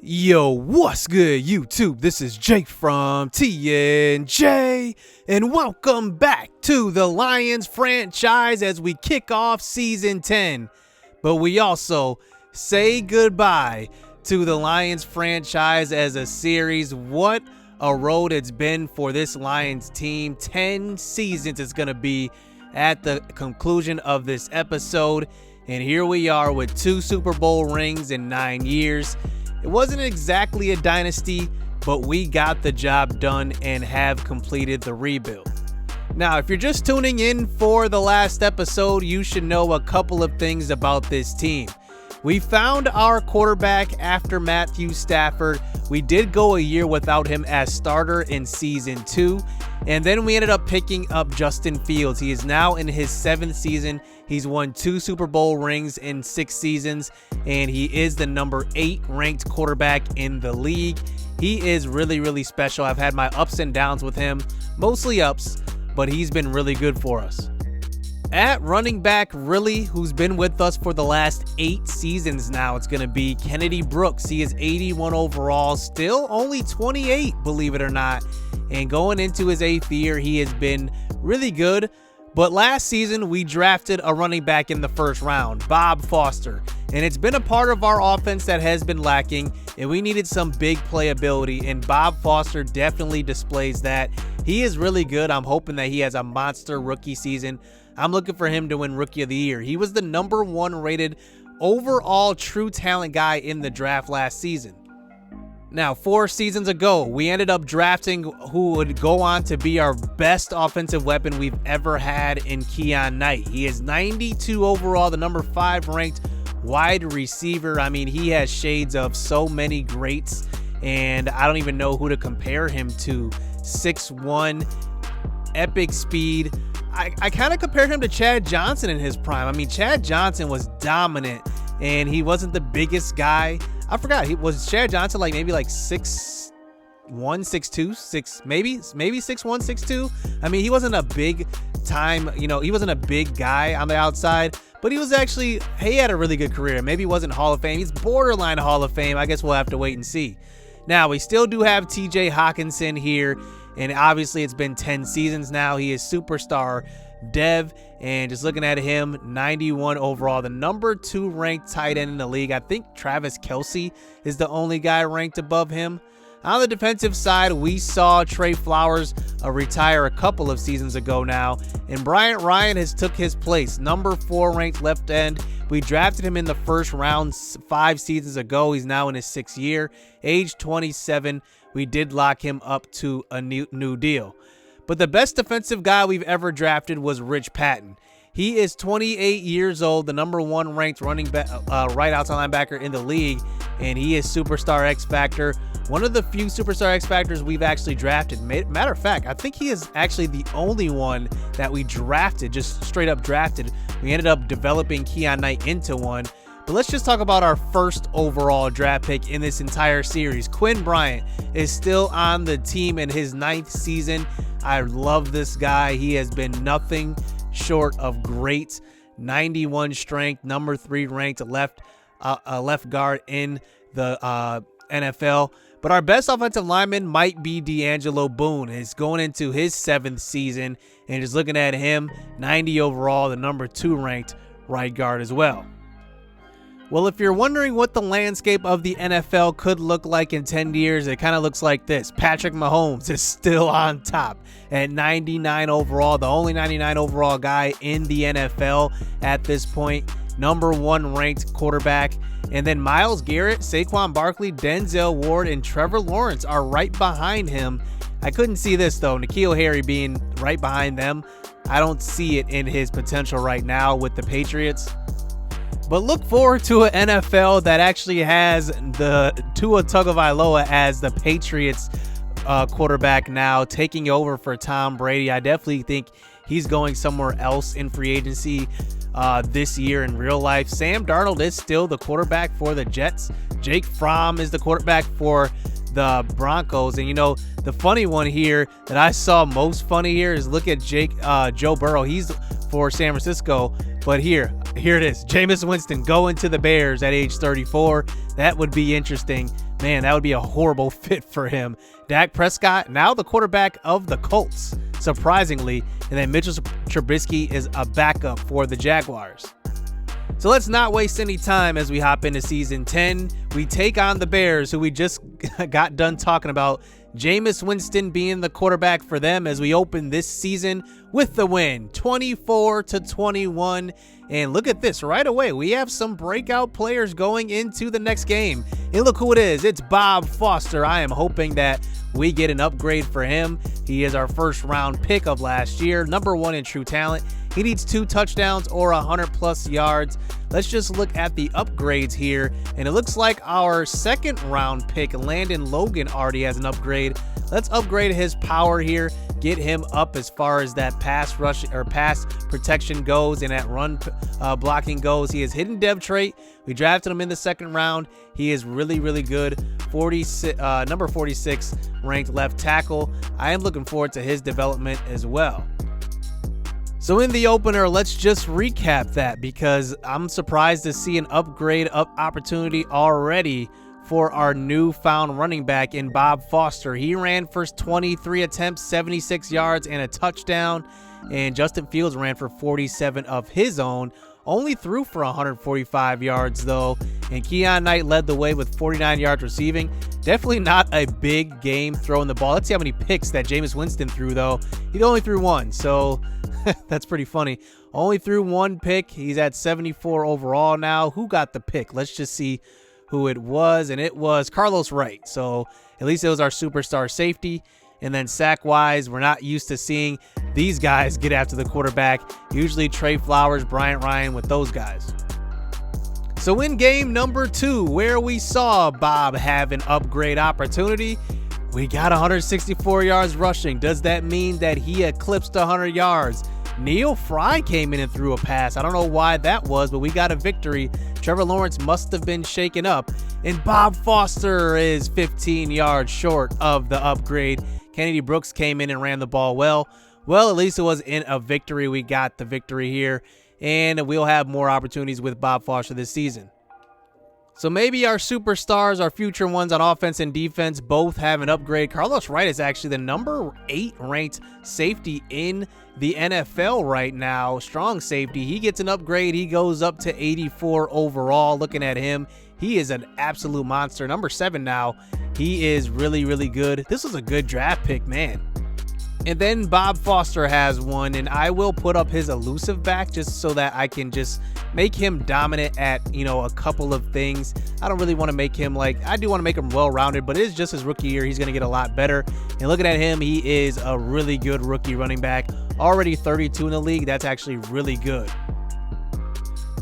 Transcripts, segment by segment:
Yo, what's good, YouTube? This is Jake from TNJ, and welcome back to the Lions franchise as we kick off Season 10. But we also say goodbye to the Lions franchise as a series. What a road it's been for this Lions team. 10 seasons it's going to be at the conclusion of this episode. And here we are with 2 Super Bowl rings in 9 years. It wasn't exactly a dynasty, but we got the job done and have completed the rebuild. Now, if you're just tuning in for the last episode, you should know a couple of things about this team. We found our quarterback after Matthew Stafford. We did go a year without him as starter in Season 2. And then we ended up picking up Justin Fields. He is now in his 7th season. He's won 2 Super Bowl rings in 6 seasons, and he is the number 8 ranked quarterback in the league. He is really, really special. I've had my ups and downs with him, mostly ups, but he's been really good for us. At running back, really, who's been with us for the last 8 seasons now, it's going to be Kennedy Brooks. He is 81 overall, still only 28, believe it or not. And going into his 8th year, he has been really good. But last season, we drafted a running back in the 1st round, Bob Foster. And it's been a part of our offense that has been lacking, and we needed some big playability, and Bob Foster definitely displays that. He is really good. I'm hoping that he has a monster rookie season. I'm looking for him to win Rookie of the Year. He was the number 1 rated overall true talent guy in the draft last season. Now, 4 seasons ago, we ended up drafting who would go on to be our best offensive weapon we've ever had in Kerryon Knight. He is 92 overall, the number 5 ranked wide receiver. I mean, he has shades of so many greats, and I don't even know who to compare him to. 6'1", epic speed. I kind of compare him to Chad Johnson in his prime. I mean, Chad Johnson was dominant, and he wasn't the biggest guy. I forgot, was Chad Johnson maybe 6'1", 6'2", maybe 6'1", 6'2"? I mean, he wasn't a big time, he wasn't a big guy on the outside, but he had a really good career. Maybe he wasn't Hall of Fame. He's borderline Hall of Fame. I guess we'll have to wait and see. Now, we still do have TJ Hawkinson here, and obviously it's been 10 seasons now. He is superstar Dev, and just looking at him, 91 overall, the number 2 ranked tight end in the league. I think Travis Kelce is the only guy ranked above him. On the defensive side, we saw Trey Flowers retire a couple of seasons ago now, and Bryant Ryan has took his place, number 4 ranked left end. We drafted him in the 1st round 5 seasons ago. He's now in his 6th year, age 27. We did lock him up to a new deal. But the best defensive guy we've ever drafted was Rich Patton. He is 28 years old, the number 1 ranked running back, right outside linebacker in the league, and he is superstar X Factor. One of the few superstar X Factors we've actually drafted. Matter of fact, I think he is actually the only one that we drafted, just straight up drafted. We ended up developing Kerryon Knight into one. But let's just talk about our 1st overall draft pick in this entire series. Quinn Bryant is still on the team in his 9th season. I love this guy. He has been nothing short of great. 91 strength, number 3 ranked left guard in the NFL. But our best offensive lineman might be D'Angelo Boone. He's going into his 7th season, and just looking at him, 90 overall, the number 2 ranked right guard as well. Well, if you're wondering what the landscape of the NFL could look like in 10 years, it kind of looks like this. Patrick Mahomes is still on top at 99 overall, the only 99 overall guy in the NFL at this point, number 1 ranked quarterback. And then Myles Garrett, Saquon Barkley, Denzel Ward, and Trevor Lawrence are right behind him. I couldn't see this, though, N'Keal Harry being right behind them. I don't see it in his potential right now with the Patriots. But look forward to an NFL that actually has the Tua Tagovailoa as the Patriots quarterback now, taking over for Tom Brady. I definitely think he's going somewhere else in free agency this year in real life. Sam Darnold is still the quarterback for the Jets. Jake Fromm is the quarterback for the Broncos. And the funny one here that I saw most funny here is look at Joe Burrow. He's for San Francisco, but here it is. Jameis Winston going to the Bears at age 34. That would be interesting. Man, that would be a horrible fit for him. Dak Prescott, now the quarterback of the Colts, surprisingly. And then Mitchell Trubisky is a backup for the Jaguars. So let's not waste any time as we hop into Season 10. We take on the Bears, who we just got done talking about. Jameis Winston being the quarterback for them as we open this season with the win, 24-21. And look at this, right away, we have some breakout players going into the next game. And look who it is. It's Bob Foster. I am hoping that we get an upgrade for him. He is our first round pick of last year, #1 in true talent. He needs 2 touchdowns or 100+ yards. Let's just look at the upgrades here. And it looks like our second round pick, Landon Logan, already has an upgrade. Let's upgrade his power here, get him up as far as that pass rush or pass protection goes and that run blocking goes. He has hidden dev trait. We drafted him in the second round. He is really, really good. Number 46 ranked left tackle. I am looking forward to his development as well. So in the opener, let's just recap that because I'm surprised to see an upgrade opportunity already for our newfound running back in Bob Foster. He ran for 23 attempts, 76 yards, and a touchdown. And Justin Fields ran for 47 of his own. Only threw for 145 yards, though. And Kerryon Knight led the way with 49 yards receiving. Definitely not a big game throwing the ball. Let's see how many picks that Jameis Winston threw, though. He only threw 1, so that's pretty funny. Only threw 1 pick. He's at 74 overall now. Who got the pick? Let's just see who it was, and it was Carlos Wright. So at least it was our superstar safety. And then sack-wise, we're not used to seeing these guys get after the quarterback. Usually Trey Flowers, Bryant Ryan with those guys. So in game number 2, where we saw Bob have an upgrade opportunity, we got 164 yards rushing. Does that mean that he eclipsed 100 yards? Neil Fry came in and threw a pass. I don't know why that was, but we got a victory. Trevor Lawrence must have been shaken up. And Bob Foster is 15 yards short of the upgrade. Kennedy Brooks came in and ran the ball well. Well, at least it was in a victory. We got the victory here. And we'll have more opportunities with Bob Foster this season. So maybe our superstars, our future ones on offense and defense, both have an upgrade. Carlos Wright is actually the number 8 ranked safety in the NFL right now. Strong safety. He gets an upgrade. He goes up to 84 overall. Looking at him, he is an absolute monster. Number 7 now. He is really, really good. This was a good draft pick, man. And then Bob Foster has one, and I will put up his elusive back just so that I can just make him dominant at, a couple of things. I don't really want to make him I do want to make him well-rounded, but it is just his rookie year. He's going to get a lot better. And looking at him, he is a really good rookie running back. Already 32 in the league. That's actually really good.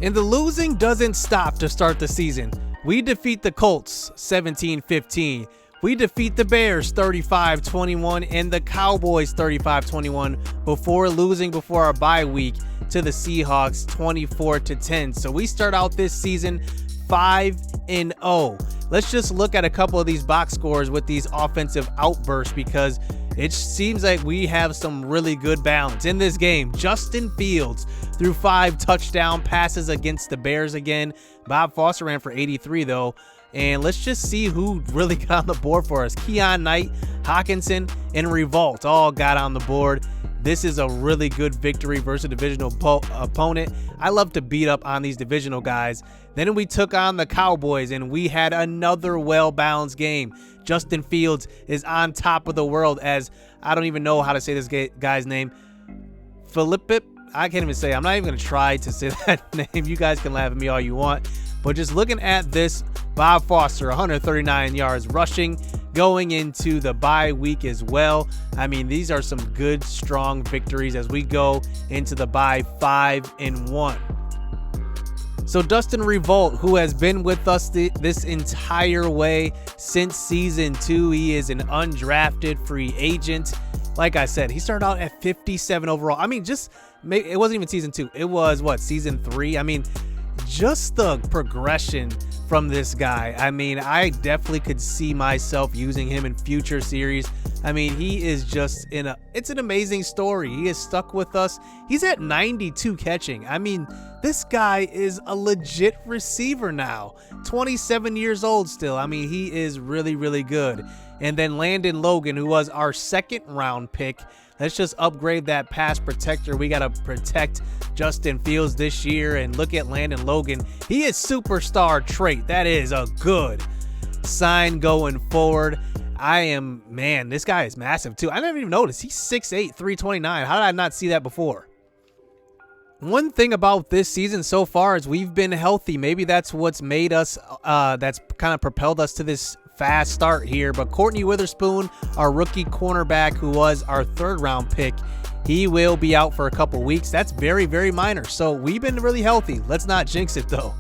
And the losing doesn't stop to start the season. We defeat the Colts 17-15. We defeat the Bears 35-21 and the Cowboys 35-21 before losing before our bye week to the Seahawks 24-10. So we start out this season 5-0. Let's just look at a couple of these box scores with these offensive outbursts because it seems like we have some really good balance in this game. Justin Fields threw 5 touchdown passes against the Bears again. Bob Foster ran for 83 though. And let's just see who really got on the board for us. Kerryon Knight, Hawkinson, and Revolt all got on the board. This is a really good victory versus a divisional opponent. I love to beat up on these divisional guys. Then we took on the Cowboys, and we had another well-balanced game. Justin Fields is on top of the world as, I don't even know how to say this guy's name. Philippe, I can't even say. I'm not even going to try to say that name. You guys can laugh at me all you want. But just looking at this, Bob Foster, 139 yards rushing, going into the bye week as well. I mean, these are some good, strong victories as we go into the bye 5-1. So Dustin Revolt, who has been with us this entire way since season 2, he is an undrafted free agent. Like I said, he started out at 57 overall. I mean, it wasn't even season 2. It was, season 3? I mean, just the progression from this guy. I mean, I definitely could see myself using him in future series. I mean, he is just it's an amazing story. He is stuck with us. He's at 92 catching. I mean, this guy is a legit receiver now. 27 years old still. I mean, he is really, really good. And then Landon Logan, who was our 2nd round pick. Let's just upgrade that pass protector. We got to protect Justin Fields this year. And look at Landon Logan. He is superstar trait. That is a good sign going forward. Man, this guy is massive too. I never even noticed. He's 6'8", 329. How did I not see that before? One thing about this season so far is we've been healthy. Maybe that's what's made us, that's kind of propelled us to this fast start here. But Courtney Witherspoon, our rookie cornerback, who was our 3rd round pick, he will be out for a couple weeks. That's very, very minor. So we've been really healthy. Let's not jinx it though.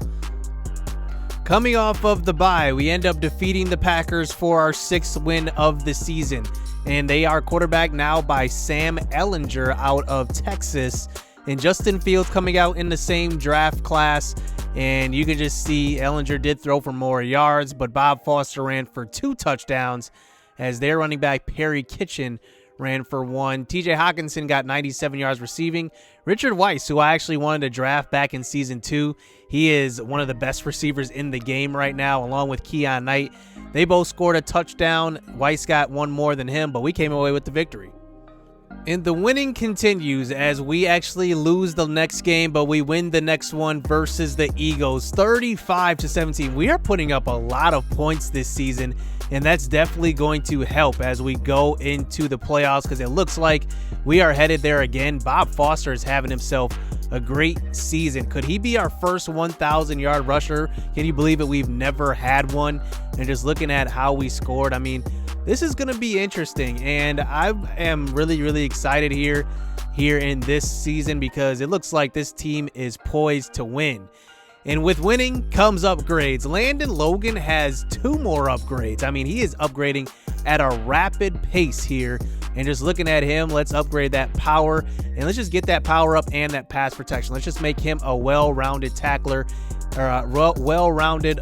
Coming off of the bye, we end up defeating the Packers for our 6th win of the season. And they are quarterbacked now by Sam Ehlinger out of Texas. And Justin Fields coming out in the same draft class. And you can just see Ehlinger did throw for more yards, but Bob Foster ran for 2 touchdowns as their running back Perry Kitchen ran for 1. TJ Hawkinson got 97 yards receiving. Richard Weiss, who I actually wanted to draft back in season 2, he is one of the best receivers in the game right now, along with Keon Knight. They both scored a touchdown. Weiss got 1 more than him, but we came away with the victory. And the winning continues as we actually lose the next game, but we win the next one versus the Eagles, 35-17. We are putting up a lot of points this season, and that's definitely going to help as we go into the playoffs because it looks like we are headed there again. Bob Foster is having himself a great season. Could he be our first 1,000-yard rusher? Can you believe it? We've never had one. And just looking at how we scored, I mean, this is going to be interesting, and I am really, really excited here in this season because it looks like this team is poised to win. And with winning comes upgrades. Landon Logan has 2 more upgrades. I mean, he is upgrading at a rapid pace here. And just looking at him, let's upgrade that power, and let's just get that power up and that pass protection. Let's just make him a well-rounded tackler, or a well-rounded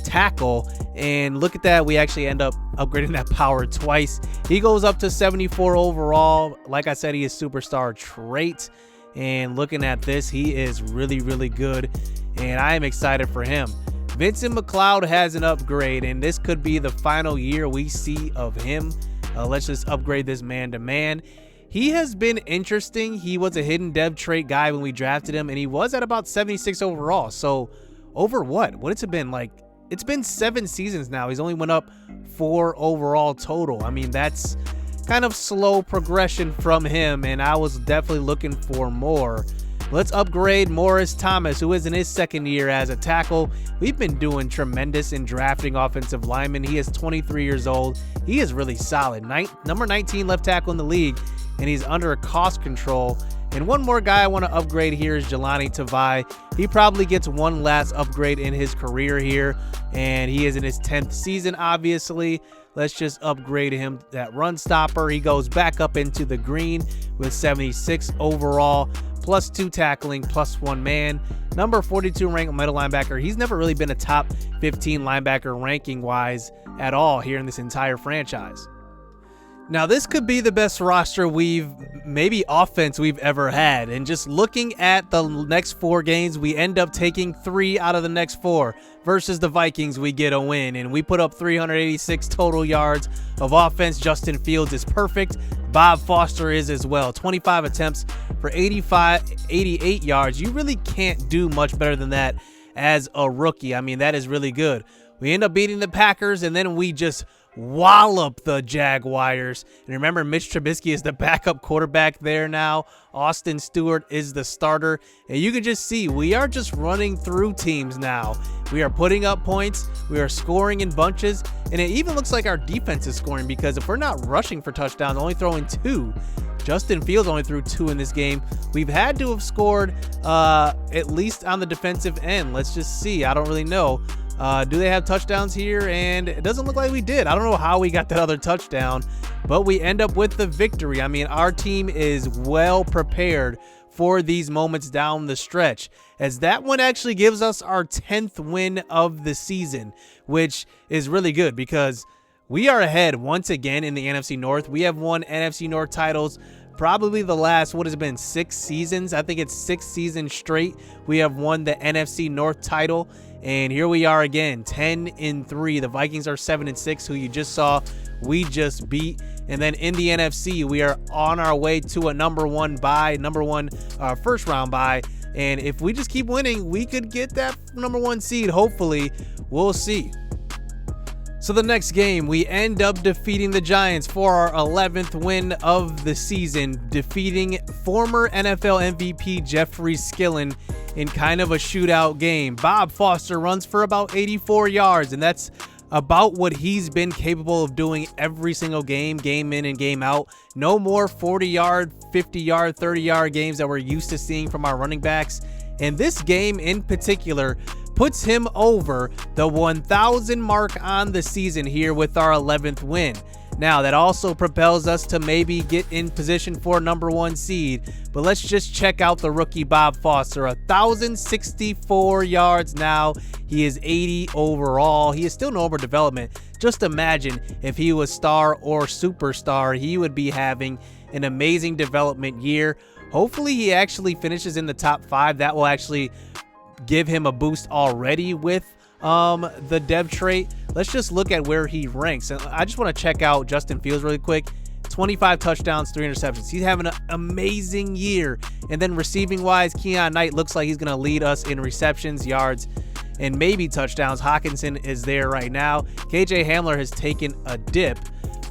tackle. And look at that, we actually end up upgrading that power twice. He goes up to 74 overall. Like I said, he is superstar trait. And looking at this, he is really, really good, and I am excited for him. Vincent McLeod has an upgrade, and this could be the final year we see of him. Let's just upgrade this man-to-man. He has been interesting. He was a hidden dev trait guy when we drafted him, and he was at about 76 overall. So over what? What has it been? Like, it's been 7 seasons now. He's only went up 4 overall total. I mean, that's kind of slow progression from him, and I was definitely looking for more. Let's upgrade Morris Thomas, who is in his 2nd year as a tackle. We've been doing tremendous in drafting offensive linemen. He is 23 years old. He is really solid. Number 19 left tackle in the league, and he's under cost control. And one more guy I want to upgrade here is Jelani Tavai. He probably gets one last upgrade in his career here, and he is in his 10th season, obviously. Let's just upgrade him, that run stopper. He goes back up into the green with 76 overall, plus 2 tackling, plus 1 man. Number 42 ranked middle linebacker. He's never really been a top 15 linebacker ranking-wise at all here in this entire franchise. Now, this could be the best roster maybe offense we've ever had. And just looking at the next 4 games, we end up taking 3 out of the next 4. Versus the Vikings, we get a win. And we put up 386 total yards of offense. Justin Fields is perfect. Bob Foster is as well. 25 attempts for 88 yards. You really can't do much better than that as a rookie. I mean, that is really good. We end up beating the Packers, and then we just wallop the Jaguars. And remember, Mitch Trubisky is the backup quarterback there now. Austin Stewart is the starter. And you can just see we are just running through teams now. We are putting up points. We are scoring in bunches. And it even looks like our defense is scoring, because if we're not rushing for touchdowns, only throwing 2. Justin Fields only threw 2 in this game. We've had to have scored at least on the defensive end. Let's just see. I don't really know. Do they have touchdowns here? And it doesn't look like we did. I don't know how we got that other touchdown, but we end up with the victory. I mean, our team is well prepared for these moments down the stretch, as that one actually gives us our 10th win of the season, which is really good because We are ahead once again in the NFC North. We have won NFC North titles probably the last, what has it been, 6 seasons? I think it's 6 seasons straight. We have won the NFC North title, and here we are again, 10-3. The Vikings are 7-6, who you just saw we just beat. And then in the NFC, we are on our way to a number one first round bye. And if we just keep winning, we could get that number 1 seed. Hopefully, we'll see. So the next game, we end up defeating the Giants for our 11th win of the season, defeating former NFL MVP Jeffrey Skillen in kind of a shootout game. Bob Foster runs for about 84 yards, and that's about what he's been capable of doing every single game in and game out. No more 40-yard, 50-yard, 30-yard games that we're used to seeing from our running backs. And this game in particular puts him over the 1,000 mark on the season here with our 11th win. Now, that also propels us to maybe get in position for number 1 seed. But let's just check out the rookie Bob Foster. 1,064 yards now. He is 80 overall. He is still in overdevelopment. Just imagine if he was star or superstar, he would be having an amazing development year. Hopefully, he actually finishes in the top 5. That will actually give him a boost already with the dev trait. Let's just look at where he ranks. And I just want to check out Justin Fields really quick. 25 touchdowns, 3 interceptions. He's having an amazing year. And then receiving wise, Keon Knight looks like he's going to lead us in receptions, yards, and maybe touchdowns. Hawkinson is there right now. KJ Hamler has taken a dip.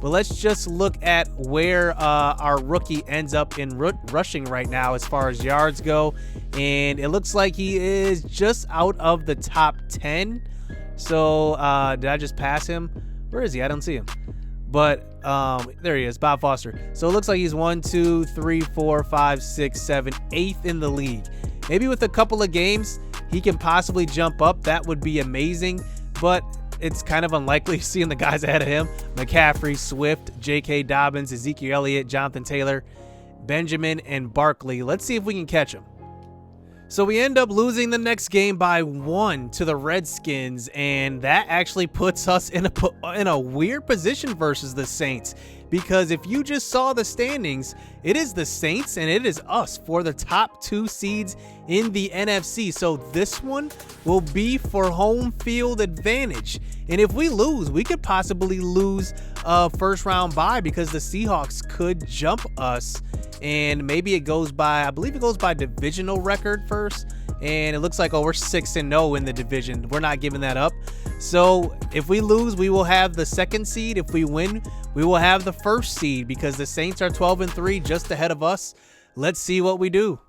But let's just look at where our rookie ends up in rushing right now as far as yards go. And it looks like he is just out of the top 10. So did I just pass him? Where is he? I don't see him. But there he is, Bob Foster. So it looks like he's 1, 2, 3, 4, 5, 6, 7, 8th in the league. Maybe with a couple of games, he can possibly jump up. That would be amazing. But it's kind of unlikely seeing the guys ahead of him. McCaffrey, Swift, J.K. Dobbins, Ezekiel Elliott, Jonathan Taylor, Benjamin, and Barkley. Let's see if we can catch him. So we end up losing the next game by 1 to the Redskins, and that actually puts us in a weird position versus the Saints. Because if you just saw the standings, it is the Saints and it is us for the top 2 seeds in the NFC. So this one will be for home field advantage. And if we lose, we could possibly lose a first round bye because the Seahawks could jump us. And maybe it goes by, I believe it goes by divisional record first. And it looks like, we're 6-0 in the division. We're not giving that up. So if we lose, we will have the 2nd seed. If we win, we will have the 1st seed because the Saints are 12-3, just ahead of us. Let's see what we do.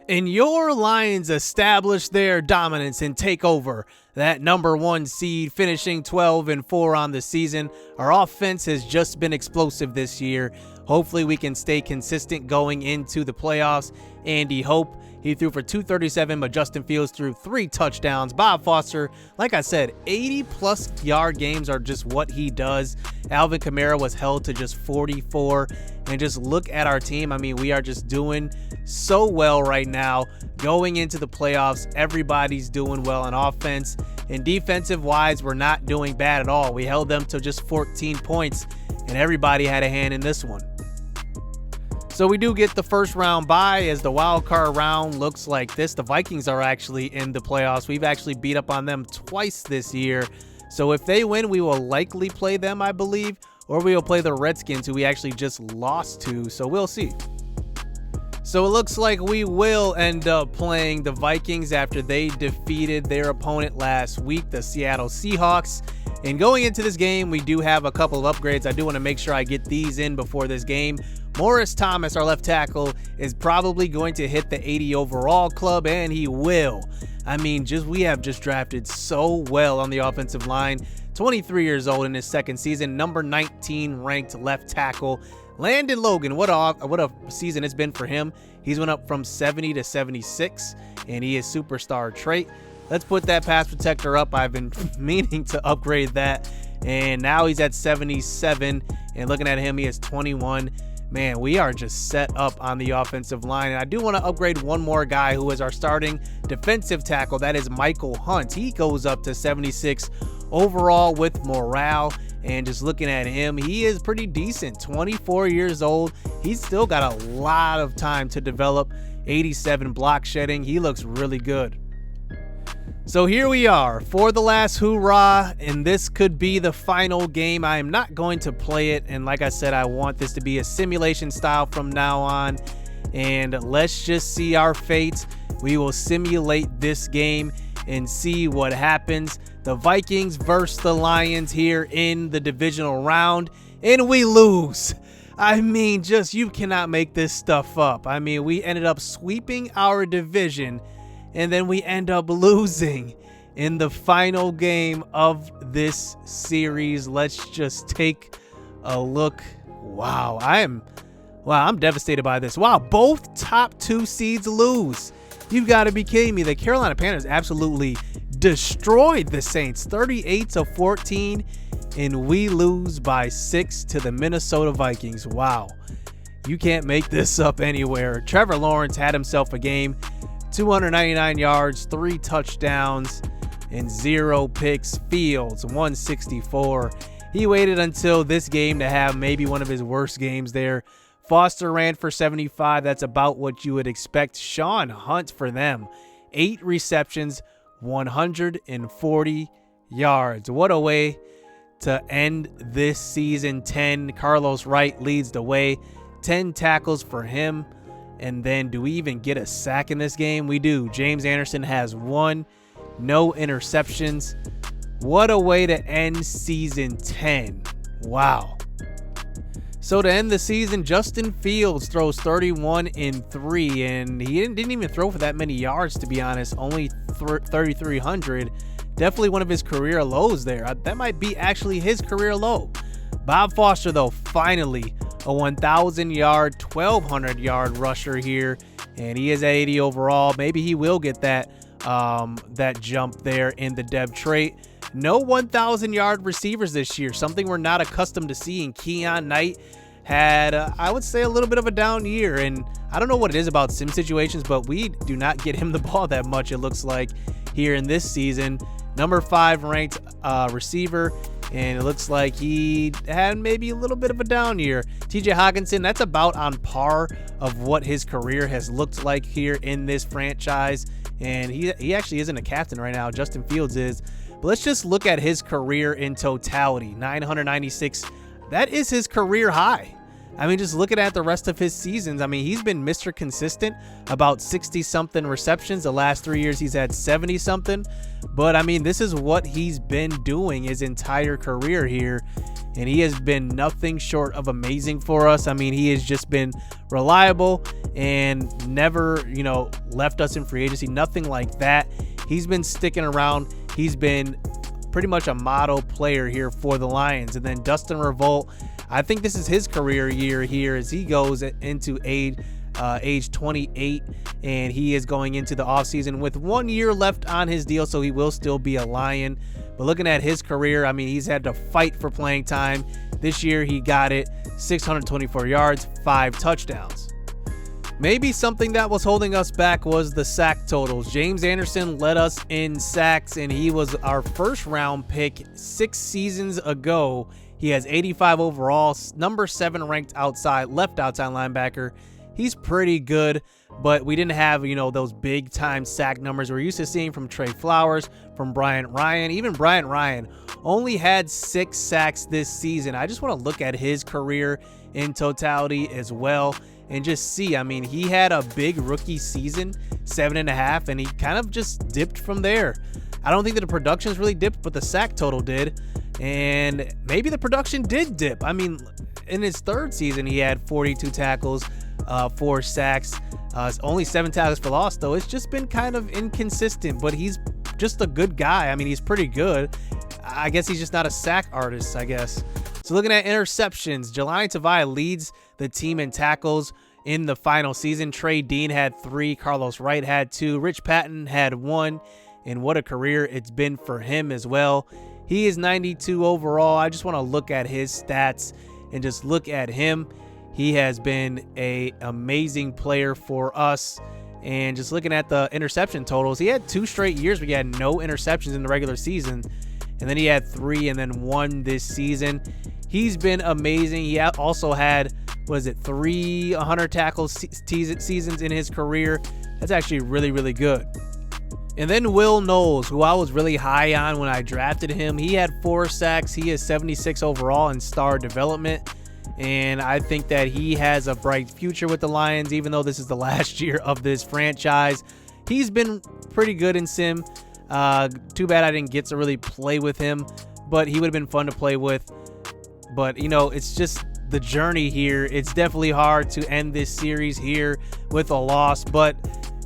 And your Lions establish their dominance and take over that number 1 seed, finishing 12-4 on the season. Our offense has just been explosive this year. Hopefully we can stay consistent going into the playoffs. Andy Hope, he threw for 237, but Justin Fields threw 3 touchdowns. Bob Foster, like I said, 80-plus yard games are just what he does. Alvin Kamara was held to just 44. And just look at our team. I mean, we are just doing so well right now. Going into the playoffs, everybody's doing well on offense. And defensive-wise, we're not doing bad at all. We held them to just 14 points, and everybody had a hand in this one. So we do get the first round bye, as the wild card round looks like this. The Vikings are actually in the playoffs. We've actually beat up on them twice this year. So if they win, we will likely play them, I believe, or we will play the Redskins, who we actually just lost to. So we'll see. So it looks like we will end up playing the Vikings after they defeated their opponent last week, the Seattle Seahawks. And going into this game, we do have a couple of upgrades. I do want to make sure I get these in before this game. Morris Thomas, our left tackle, is probably going to hit the 80 overall club, and he will. I mean, we have just drafted so well on the offensive line. 23 years old in his 2nd season, number 19 ranked left tackle. Landon Logan, what a season it's been for him. He's went up from 70 to 76, and he is superstar trait. Let's put that pass protector up. I've been meaning to upgrade that, and now he's at 77, and looking at him, he is 21. Man, we are just set up on the offensive line. And I do want to upgrade one more guy who is our starting defensive tackle. That is Michael Hunt. He goes up to 76 overall with morale. And just looking at him, he is pretty decent. 24 years old. He's still got a lot of time to develop. 87 block shedding. He looks really good. So here we are for the last hoorah, and this could be the final game. I am not going to play it, and like I said, I want this to be a simulation style from now on. And let's just see our fate. We will simulate this game and see what happens. The Vikings versus the Lions here in the divisional round, and we lose. I mean, just you cannot make this stuff up. I mean, we ended up sweeping our division, and then we end up losing in the final game of this series. Let's just take a look. Wow, I'm devastated by this. Wow, both top 2 seeds lose. You've got to be kidding me. The Carolina Panthers absolutely destroyed the Saints, 38-14, and we lose by 6 to the Minnesota Vikings. Wow, you can't make this up anywhere. Trevor Lawrence had himself a game, 299 yards, 3 touchdowns, and 0 picks. Fields, 164. He waited until this game to have maybe one of his worst games there. Foster ran for 75. That's about what you would expect. Sean Hunt for them, 8 receptions, 140 yards. What a way to end this season. 10. Carlos Wright leads the way, 10 tackles for him. And then do we even get a sack in this game? We do. James Anderson has 1, no interceptions. What a way to end season 10. Wow. So to end the season, Justin Fields throws 31-3, and he didn't even throw for that many yards, to be honest. Only 3,300. Definitely one of his career lows there. That might be actually his career low. Bob Foster, though, finally a 1,000-yard, 1,200-yard rusher here, and he is at 80 overall. Maybe he will get that jump there in the depth trait. No 1,000-yard receivers this year, something we're not accustomed to seeing. Keon Knight had, I would say, a little bit of a down year, and I don't know what it is about sim situations, but we do not get him the ball that much, it looks like, here in this season. Number 5 ranked receiver, and it looks like he had maybe a little bit of a down year. TJ Hawkinson, that's about on par of what his career has looked like here in this franchise, and he actually isn't a captain right now. Justin Fields is. But let's just look at his career in totality. 996. That is his career high. I mean, just looking at the rest of his seasons, I mean, he's been Mr. Consistent, about 60-something receptions. The last 3 years, he's had 70-something. But, I mean, this is what he's been doing his entire career here. And he has been nothing short of amazing for us. I mean, he has just been reliable and never, left us in free agency. Nothing like that. He's been sticking around. He's been pretty much a model player here for the Lions. And then Dustin Revolt, I think this is his career year here as he goes into age 28, and he is going into the offseason with 1 year left on his deal, so he will still be a Lion. But looking at his career, I mean, he's had to fight for playing time. This year he got it, 624 yards, 5 touchdowns. Maybe something that was holding us back was the sack totals. James Anderson led us in sacks, and he was our first round pick 6 seasons ago. He has 85 overall, number 7 ranked left outside linebacker. He's pretty good, but we didn't have, those big time sack numbers we're used to seeing from Trey Flowers, from Bryant Ryan. Even Bryant Ryan only had 6 sacks this season. I just want to look at his career in totality as well and just see. I mean, he had a big rookie season, 7.5, and he kind of just dipped from there. I don't think that the production's really dipped, but the sack total did. And maybe the production did dip. I mean, in his 3rd season, he had 42 tackles, 4 sacks, only 7 tackles for loss, though. It's just been kind of inconsistent, but he's just a good guy. I mean, he's pretty good. I guess he's just not a sack artist, I guess. So looking at interceptions, Jelani Tavai leads the team in tackles in the final season. Trey Dean had 3, Carlos Wright had 2, Rich Patton had 1, and what a career it's been for him as well. He is 92 overall. I just want to look at his stats and just look at him. He has been an amazing player for us. And just looking at the interception totals, he had 2 straight years where he had no interceptions in the regular season. and then he had 3 and then 1 this season. He's been amazing. He also had, 3 100 tackle seasons in his career. That's actually really, really good. And then Will Knowles, who I was really high on when I drafted him. He had 4 sacks. He is 76 overall in star development. And I think that he has a bright future with the Lions, even though this is the last year of this franchise. He's been pretty good in sim. Too bad I didn't get to really play with him, but he would have been fun to play with. But, it's just the journey here. It's definitely hard to end this series here with a loss, but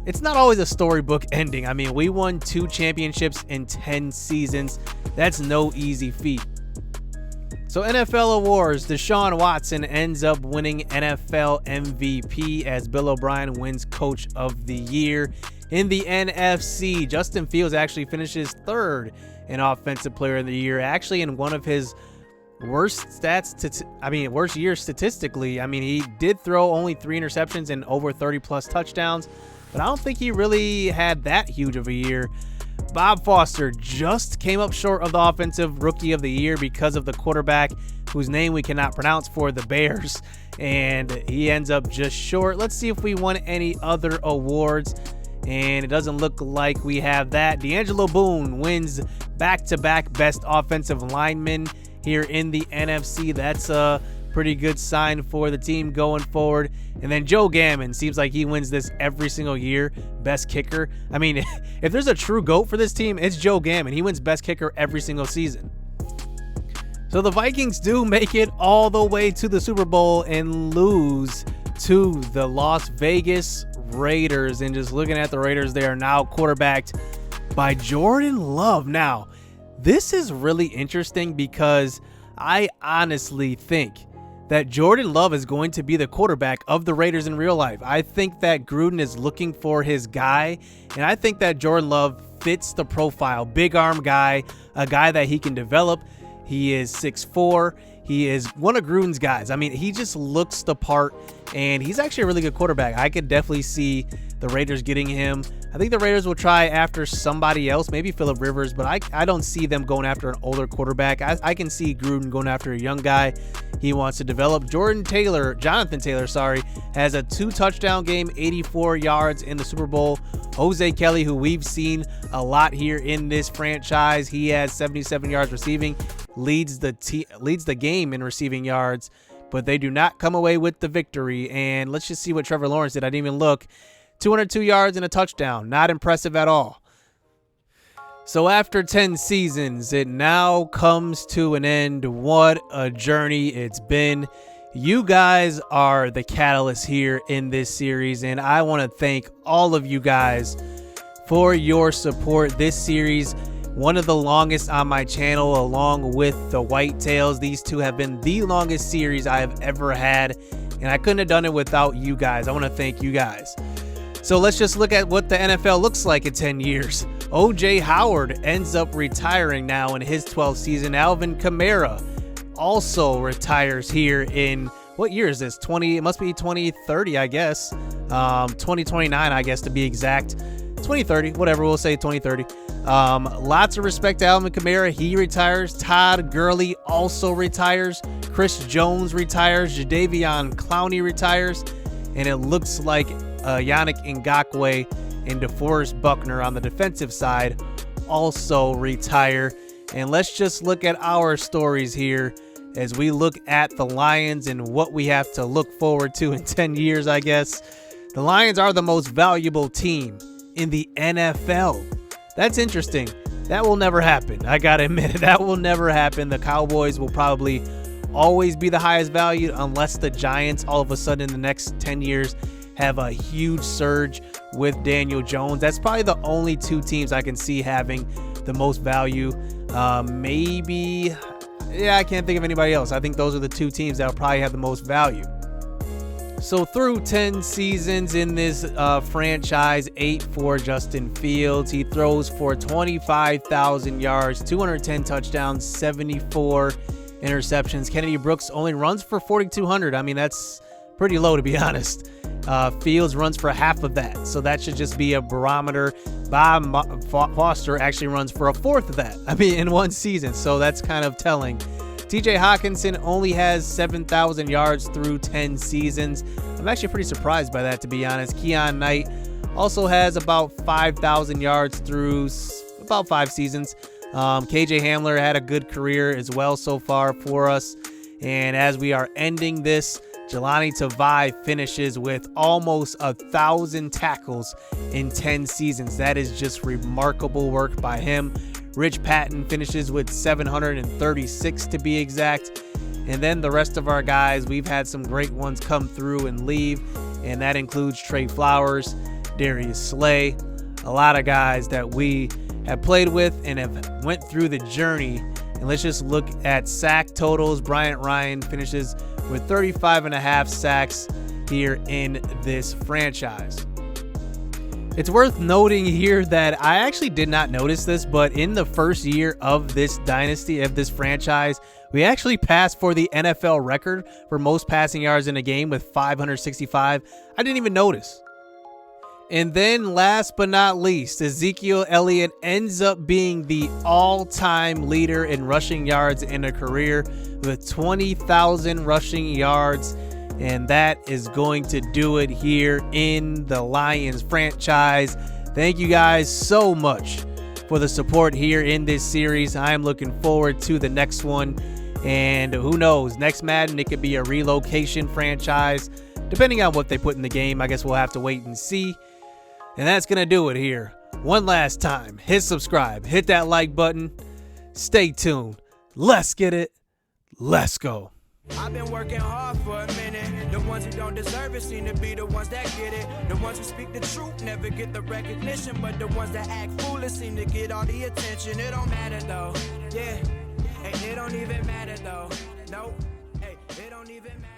it's not always a storybook ending. I mean, we won 2 championships in 10 seasons. That's no easy feat. So NFL awards, Deshaun Watson ends up winning NFL MVP as Bill O'Brien wins Coach of the Year. In the NFC, Justin Fields actually finishes 3rd in Offensive Player of the Year, actually in one of his worst years statistically. I mean, he did throw only 3 interceptions and over 30-plus touchdowns, but I don't think he really had that huge of a year. Bob Foster just came up short of the Offensive Rookie of the Year because of the quarterback whose name we cannot pronounce for the Bears, and he ends up just short. Let's see if we won any other awards, and it doesn't look like we have that. D'Angelo Boone wins back-to-back Best Offensive Lineman here in the NFC. That's a pretty good sign for the team going forward. And then Joe Gammon seems like he wins this every single year. Best kicker. I mean, if there's a true GOAT for this team, it's Joe Gammon. He wins best kicker every single season. So the Vikings do make it all the way to the Super Bowl and lose to the Las Vegas Raiders. And just looking at the Raiders, they are now quarterbacked by Jordan Love. Now, this is really interesting because I honestly think that Jordan Love is going to be the quarterback of the Raiders in real life. I think that Gruden is looking for his guy, and I think that Jordan Love fits the profile. Big arm guy, a guy that he can develop. He is 6'4". He is one of Gruden's guys. I mean, he just looks the part, and he's actually a really good quarterback. I could definitely see the Raiders getting him. I think the Raiders will try after somebody else, maybe Phillip Rivers, but I don't see them going after an older quarterback. I can see Gruden going after a young guy he wants to develop. Jonathan Taylor, has a 2-touchdown game, 84 yards in the Super Bowl. Jose Kelly, who we've seen a lot here in this franchise, he has 77 yards receiving, leads the game in receiving yards, but they do not come away with the victory. And let's just see what Trevor Lawrence did. I didn't even look. 202 yards and a touchdown. Not impressive at all. So after 10 seasons, it now comes to an end. What a journey it's been. You guys are the catalyst here in this series, and I want to thank all of you guys for your support. This series, one of the longest on my channel, along with the Whitetails. These two have been the longest series I have ever had, and I couldn't have done it without you guys. I want to thank you guys. So let's just look at what the NFL looks like in 10 years. O.J. Howard ends up retiring now in his 12th season. Alvin Kamara also retires here in, what year is this? It must be 2030, I guess. 2029, I guess, to be exact. 2030, whatever, we'll say 2030. Lots of respect to Alvin Kamara. He retires. Todd Gurley also retires. Chris Jones retires. Jadeveon Clowney retires. And it looks like Yannick Ngakoue and DeForest Buckner on the defensive side also retire. And let's just look at our stories here as we look at the Lions and what we have to look forward to in 10 years, I guess. The Lions are the most valuable team in the NFL. That's interesting. That will never happen. I gotta admit it. That will never happen. The Cowboys will probably always be the highest value unless the Giants all of a sudden in the next 10 years have a huge surge with Daniel Jones. That's probably the only two teams I can see having the most value. Maybe, I can't think of anybody else. I think those are the two teams that will probably have the most value. So through 10 seasons in this franchise, 8 for Justin Fields. He throws for 25,000 yards, 210 touchdowns, 74 interceptions. Kennedy Brooks only runs for 4,200. I mean, that's pretty low, to be honest. Fields runs for half of that, so that should just be a barometer. Bob Foster actually runs for a fourth of that, in one season, so that's kind of telling. TJ Hawkinson only has 7,000 yards through 10 seasons. I'm actually pretty surprised by that, to be honest. Keon Knight also has about 5,000 yards through about 5 seasons. KJ Hamler had a good career as well so far for us. And as we are ending this, Jelani Tavai finishes with almost 1,000 tackles in 10 seasons. That is just remarkable work by him. Rich Patton finishes with 736 to be exact. And then the rest of our guys, we've had some great ones come through and leave. And that includes Trey Flowers, Darius Slay, a lot of guys that we have played with and have went through the journey. And let's just look at sack totals. Bryant Ryan finishes with 35.5 sacks here in this franchise. It's worth noting here that I actually did not notice this, but in the first year of this dynasty, of this franchise, we actually passed for the NFL record for most passing yards in a game with 565. I didn't even notice. And then last but not least, Ezekiel Elliott ends up being the all-time leader in rushing yards in a career with 20,000 rushing yards. And that is going to do it here in the Lions franchise. Thank you guys so much for the support here in this series. I am looking forward to the next one. And who knows, next Madden, it could be a relocation franchise. Depending on what they put in the game, I guess we'll have to wait and see. And that's going to do it here. One last time, hit subscribe, hit that like button. Stay tuned. Let's get it. Let's go. I've been working hard for a minute. The ones who don't deserve it seem to be the ones that get it. The ones who speak the truth never get the recognition, but the ones that act foolish seem to get all the attention. It don't matter though. Yeah. Hey, it don't even matter though. Nope. Hey, it don't even matter.